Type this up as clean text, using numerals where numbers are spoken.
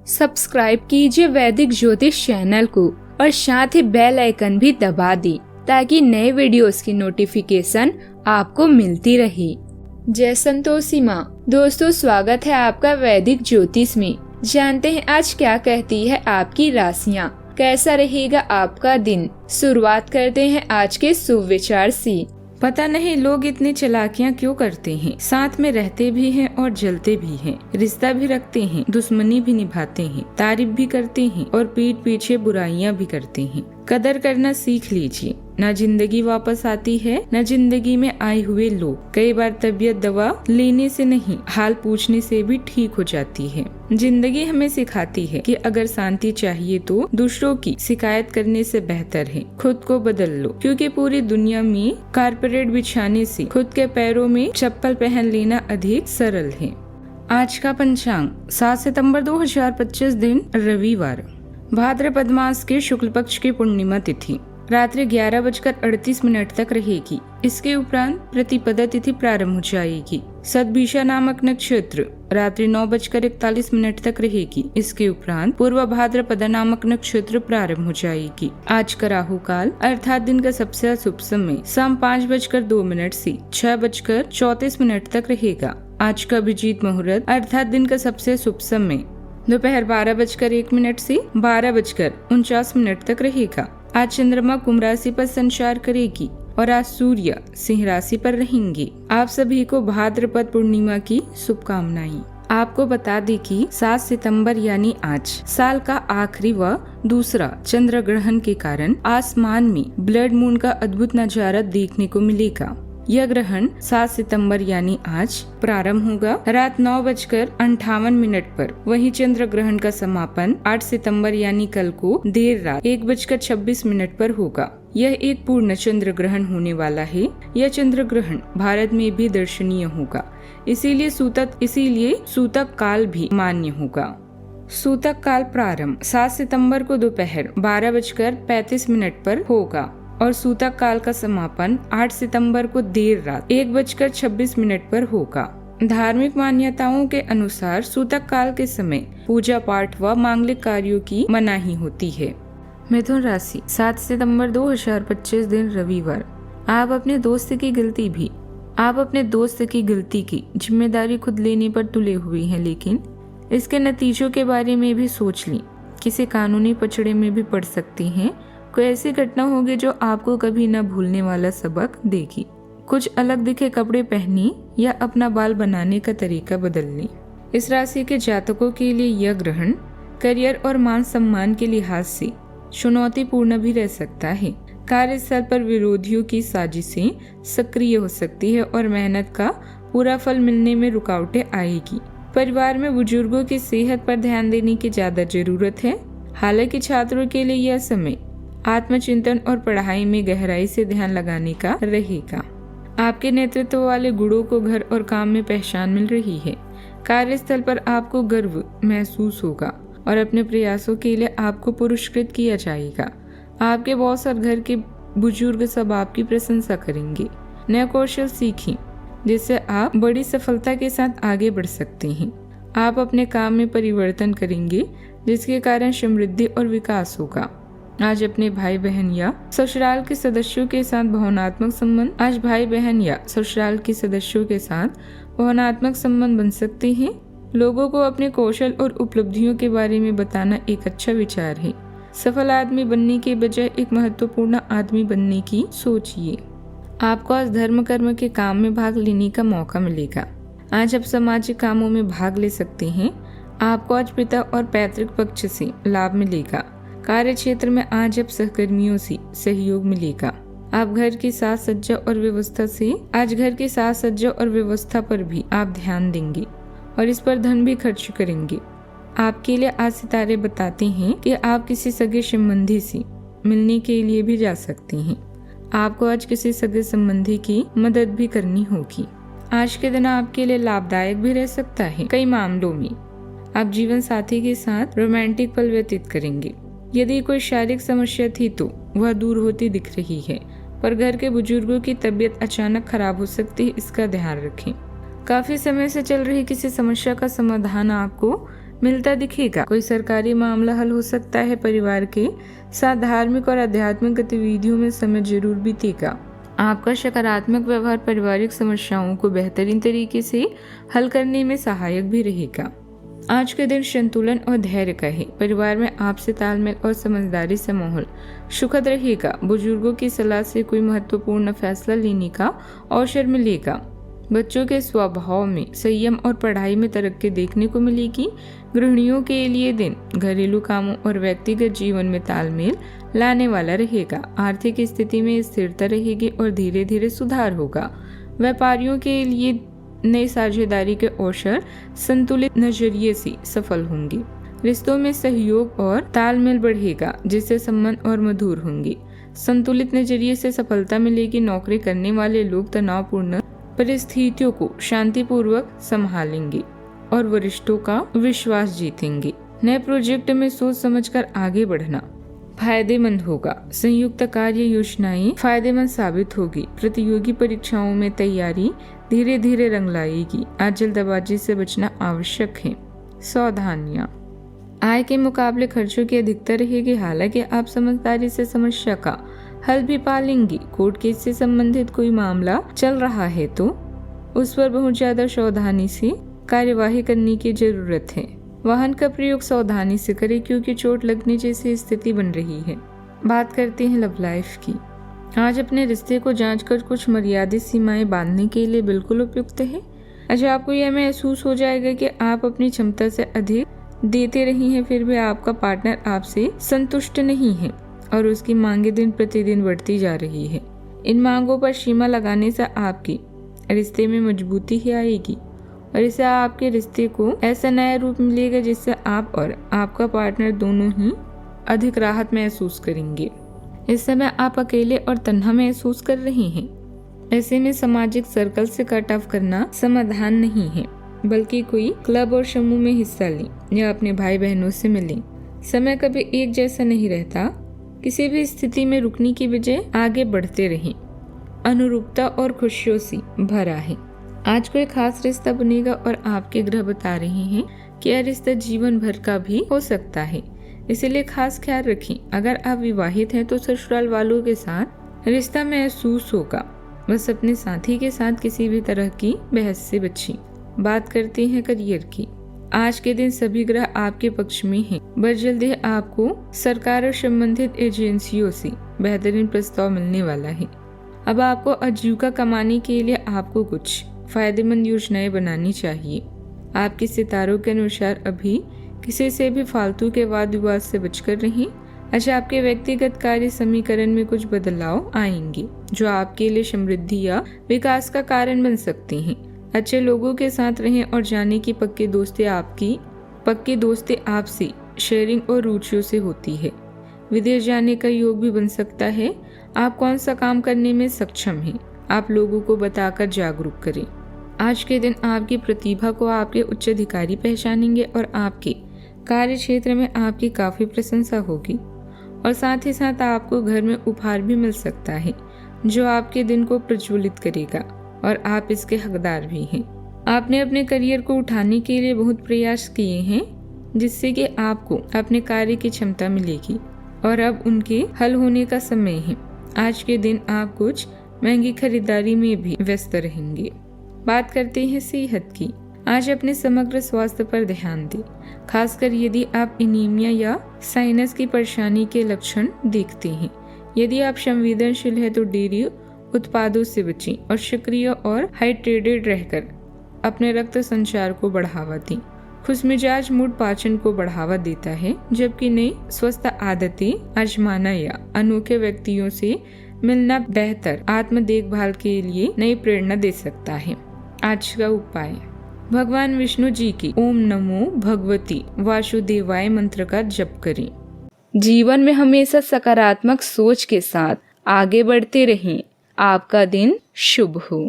Subscribe कीजिए वैदिक ज्योतिष चैनल को और साथ ही बेल आइकन भी दबा दी ताकि नए वीडियोस की नोटिफिकेशन आपको मिलती रहे। जय संतोषी माँ। दोस्तों, स्वागत है आपका वैदिक ज्योतिष में। जानते हैं आज क्या कहती है आपकी राशियाँ, कैसा रहेगा आपका दिन। शुरुआत करते हैं आज के शुभ विचार से। पता नहीं लोग इतनी चालाकियां क्यों करते हैं, साथ में रहते भी हैं और जलते भी हैं, रिश्ता भी रखते हैं, दुश्मनी भी निभाते हैं, तारीफ भी करते हैं और पीठ पीछे बुराइयां भी करते हैं। कदर करना सीख लीजिए। न जिंदगी वापस आती है, न जिंदगी में आए हुए लोग। कई बार तबीयत दवा लेने से नहीं, हाल पूछने से भी ठीक हो जाती है। जिंदगी हमें सिखाती है कि अगर शांति चाहिए तो दूसरों की शिकायत करने से बेहतर है खुद को बदल लो, क्योंकि पूरी दुनिया में कारपेट बिछाने से खुद के पैरों में चप्पल पहन लेना अधिक सरल है। आज का पंचांग 7 सितंबर 2025 दिन रविवार, भाद्रपद मास के शुक्ल पक्ष की पूर्णिमा तिथि रात्रि 11:38 तक रहेगी। इसके उपरांत प्रतिपदा तिथि प्रारंभ हो जाएगी। सतभिषा नामक नक्षत्र रात्रि 9:41 तक रहेगी। इसके उपरांत पूर्व भाद्रपदा नामक नक्षत्र प्रारंभ हो जाएगी। आज का राहु काल अर्थात दिन का सबसे शुभ समय शाम 5:02 से 6:34 तक रहेगा। आज का अभिजीत मुहूर्त अर्थात दिन का सबसे शुभ समय दोपहर 12:01 से 12:49 तक रहेगा। आज चंद्रमा कुंभ राशि पर संचार करेगी और आज सूर्य सिंह राशि पर रहेंगे। आप सभी को भाद्रपद पूर्णिमा की शुभकामनाएं। आपको बता दें कि 7 सितंबर यानी आज साल का आखिरी व दूसरा चंद्र ग्रहण के कारण आसमान में ब्लड मून का अद्भुत नजारा देखने को मिलेगा। यह ग्रहण 7 सितंबर यानी आज प्रारंभ होगा रात 9:58 पर। वहीं चंद्र ग्रहण का समापन 8 सितंबर यानी कल को देर रात 1:26 पर होगा। यह एक पूर्ण चंद्र ग्रहण होने वाला है। यह चंद्र ग्रहण भारत में भी दर्शनीय होगा, इसीलिए सूतक काल भी मान्य होगा। सूतक काल प्रारंभ 7 सितंबर को दोपहर 12:35 पर होगा और सूतक काल का समापन 8 सितंबर को देर रात 1:26 पर होगा। धार्मिक मान्यताओं के अनुसार सूतक काल के समय पूजा पाठ व मांगलिक कार्यों की मनाही होती है। मिथुन राशि 7 सितंबर 2025 दिन रविवार। आप अपने दोस्त की गलती की जिम्मेदारी खुद लेने पर तुले हुए हैं, लेकिन इसके नतीजों के बारे में भी सोच लें। किसी कानूनी पचड़े में भी पड़ सकती हैं। कोई ऐसी घटना होगी जो आपको कभी न भूलने वाला सबक देगी। कुछ अलग दिखे कपड़े पहने या अपना बाल बनाने का तरीका बदल लें। इस राशि के जातकों के लिए यह ग्रहण करियर और मान सम्मान के लिहाज से चुनौतीपूर्ण भी रह सकता है। कार्यस्थल पर विरोधियों की साजिशें सक्रिय हो सकती है और मेहनत का पूरा फल मिलने में रुकावटें आएगी। परिवार में बुजुर्गों की सेहत पर ध्यान देने की ज्यादा जरूरत है। हालांकि छात्रों के लिए यह समय आत्मचिंतन और पढ़ाई में गहराई से ध्यान लगाने का रहेगा। आपके नेतृत्व वाले गुणों को घर और काम में पहचान मिल रही है। कार्यस्थल पर आपको गर्व महसूस होगा और अपने प्रयासों के लिए आपको पुरस्कृत किया जाएगा। आपके बॉस और घर के बुजुर्ग सब आपकी प्रशंसा करेंगे। नया कौशल सीखें जिससे आप बड़ी सफलता के साथ आगे बढ़ सकते हैं। आप अपने काम में परिवर्तन करेंगे जिसके कारण समृद्धि और विकास होगा। आज अपने भाई बहन या ससुराल के सदस्यों के साथ भावनात्मक संबंध बन सकते हैं। लोगों को अपने कौशल और उपलब्धियों के बारे में बताना एक अच्छा विचार है। सफल आदमी बनने के बजाय एक महत्वपूर्ण आदमी बनने की सोचिए। आपको आज धर्म कर्म के काम में भाग लेने का मौका मिलेगा। आज आप सामाजिक कामों में भाग ले सकते हैं। आपको आज पिता और पैतृक पक्ष से लाभ मिलेगा। कार्य क्षेत्र में आज अब सहकर्मियों से सहयोग मिलेगा। आप घर की साज सज्जा और व्यवस्था पर भी आप ध्यान देंगे और इस पर धन भी खर्च करेंगे। आपके लिए आज सितारे बताते हैं कि आप किसी सगे संबंधी से मिलने के लिए भी जा सकते हैं। आपको आज किसी सगे संबंधी की मदद भी करनी होगी। आज के दिन आपके लिए लाभदायक भी रह सकता है। कई मामलों में आप जीवन साथी के साथ रोमांटिक पल व्यतीत करेंगे। यदि कोई शारीरिक समस्या थी तो वह दूर होती दिख रही है, पर घर के बुजुर्गों की तबीयत अचानक खराब हो सकती है, इसका ध्यान रखें। काफी समय से चल रही किसी समस्या का समाधान आपको मिलता दिखेगा। कोई सरकारी मामला हल हो सकता है। परिवार के साथ धार्मिक और आध्यात्मिक गतिविधियों में समय जरूर बीतेगा। आपका सकारात्मक व्यवहार पारिवारिक समस्याओं को बेहतरीन तरीके से हल करने में सहायक भी रहेगा। आज के दिन संतुलन और धैर्य का है। परिवार में आपसे तालमेल और समझदारी से माहौल सुखद रहेगा। बुजुर्गों की सलाह से कोई महत्वपूर्ण फैसला लेने का अवसर मिलेगा। बच्चों के स्वभाव में संयम और पढ़ाई में तरक्की देखने को मिलेगी। गृहिणियों के लिए दिन घरेलू कामों और व्यक्तिगत जीवन में तालमेल लाने वाला रहेगा। आर्थिक स्थिति में स्थिरता रहेगी और धीरे धीरे सुधार होगा। व्यापारियों के लिए नई साझेदारी के अवसर संतुलित नजरिए से सफल होंगे। रिश्तों में सहयोग और तालमेल बढ़ेगा, जिससे संबंध और मधुर होंगे। संतुलित नजरिए से सफलता मिलेगी। नौकरी करने वाले लोग तनावपूर्ण परिस्थितियों को शांतिपूर्वक संभालेंगे और वरिष्ठों का विश्वास जीतेंगे। नए प्रोजेक्ट में सोच समझकर आगे बढ़ना फायदेमंद होगा। संयुक्त कार्य योजनाएं फायदेमंद साबित होगी। प्रतियोगी परीक्षाओं में तैयारी धीरे धीरे रंग लाएगी। आज जल्दबाजी से बचना आवश्यक है। सावधानियां, आय के मुकाबले खर्चों की अधिकता रहेगी। हालांकि आप समझदारी से समस्या का हल भी पालेंगे। कोर्ट केस से संबंधित कोई मामला चल रहा है तो उस पर बहुत ज्यादा सावधानी से कार्यवाही करने की जरूरत है। वाहन का प्रयोग सावधानी से करें, क्योंकि चोट लगने जैसी स्थिति बन रही है। बात करते हैं लव लाइफ की। आज अपने रिश्ते को जांचकर कुछ मर्यादित सीमाएं बांधने के लिए बिल्कुल उपयुक्त है। अच्छा, आपको यह महसूस हो जाएगा कि आप अपनी क्षमता से अधिक देते रही हैं, फिर भी आपका पार्टनर आपसे संतुष्ट नहीं है और उसकी मांगे दिन प्रतिदिन बढ़ती जा रही है। इन मांगों पर सीमा लगाने से आपके रिश्ते में मजबूती ही आएगी और इससे आपके रिश्ते को ऐसा नया रूप मिलेगा जिससे आप और आपका पार्टनर दोनों ही अधिक राहत महसूस करेंगे। इस समय आप अकेले और तन्हा महसूस कर रहे हैं। ऐसे में सामाजिक सर्कल से कट ऑफ करना समाधान नहीं है, बल्कि कोई क्लब और समूह में हिस्सा लें या अपने भाई बहनों से मिलें। समय कभी एक जैसा नहीं रहता। किसी भी स्थिति में रुकने की बजाय आगे बढ़ते रहें। अनुरूपता और खुशियों से भरा है। आज कोई खास रिश्ता बनेगा और आपके ग्रह बता रहे हैं कि यह रिश्ता जीवन भर का भी हो सकता है, इसलिए खास ख्याल रखें। अगर आप विवाहित हैं तो ससुराल वालों के साथ रिश्ता महसूस होगा। बस अपने साथी के साथ किसी भी तरह की बहस से बचें। बात करते हैं करियर की। आज के दिन सभी ग्रह आपके पक्ष में हैं। बस जल्दी आपको सरकार और संबंधित एजेंसियों से बेहतरीन प्रस्ताव मिलने वाला है। अब आपको आजीविका कमाने के लिए आपको कुछ फायदेमंद योजनाएं बनानी चाहिए। आपके सितारों के अनुसार अभी किसी से भी फालतू के वाद विवाद से बचकर रहें। अच्छा, आपके व्यक्तिगत कार्य समीकरण में कुछ बदलाव आएंगे जो आपके लिए समृद्धि या विकास का कारण बन सकते हैं। अच्छे लोगों के साथ रहें और जाने की पक्की दोस्ती आपसी शेयरिंग और रुचियों से होती है। विदेश जाने का योग भी बन सकता है। आप कौन सा काम करने में सक्षम हैं, आप लोगों को बताकर जागरूक करें। आज के दिन आपकी प्रतिभा को आपके उच्च अधिकारी पहचानेंगे और आपके कार्य क्षेत्र में आपकी काफी प्रशंसा होगी और साथ ही साथ आपको घर में उपहार भी मिल सकता है जो आपके दिन को प्रज्वलित करेगा और आप इसके हकदार भी हैं। आपने अपने करियर को उठाने के लिए बहुत प्रयास किए हैं, जिससे कि आपको अपने कार्य की क्षमता मिलेगी और अब उनके हल होने का समय है। आज के दिन आप कुछ महंगी खरीदारी में भी व्यस्त रहेंगे। बात करते हैं सेहत की। आज अपने समग्र स्वास्थ्य पर ध्यान दें, खासकर यदि आप एनीमिया या साइनस की परेशानी के लक्षण देखते हैं। यदि आप संवेदनशील है तो डेयरी उत्पादों से बचें और सक्रिय और हाइड्रेटेड रहकर अपने रक्त संचार को बढ़ावा दें। खुशमिजाज मूड पाचन को बढ़ावा देता है, जबकि नई स्वस्थ आदतें आजमाना या अनोखे व्यक्तियों से मिलना बेहतर आत्म देखभाल के लिए नई प्रेरणा दे सकता है। आज का उपाय, भगवान विष्णु जी की ओम नमो भगवती वासुदेवाय मंत्र का जप करें। जीवन में हमेशा सकारात्मक सोच के साथ आगे बढ़ते रहें। आपका दिन शुभ हो।